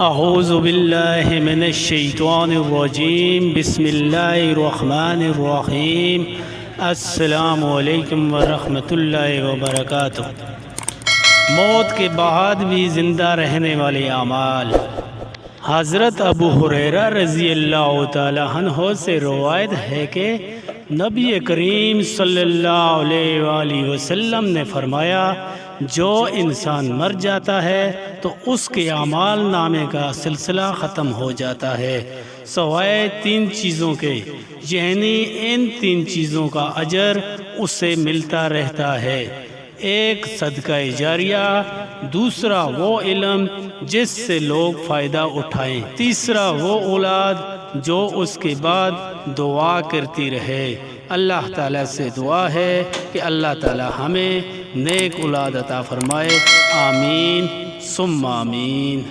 اعوذ باللہ من الشیطان الرجیم بسم اللہ الرحمن الرحیم السلام علیکم ورحمۃ اللہ وبرکاتہ۔ موت کے بعد بھی زندہ رہنے والے اعمال۔ حضرت ابو ہریرہ رضی اللہ تعالی عنہ سے روایت ہے کہ نبی کریم صلی اللہ علیہ وآلہ وسلم نے فرمایا، جو انسان مر جاتا ہے تو اس کے اعمال نامے کا سلسلہ ختم ہو جاتا ہے سوائے 3 چیزوں کے، یعنی ان 3 چیزوں کا اجر اسے ملتا رہتا ہے۔ ایک صدقہ جاریہ، دوسرا وہ علم جس سے لوگ فائدہ اٹھائیں، تیسرا وہ اولاد جو اس کے بعد دعا کرتی رہے۔ اللہ تعالیٰ سے دعا ہے کہ اللہ تعالیٰ ہمیں نیک اولاد عطا فرمائے، آمین ثم آمین۔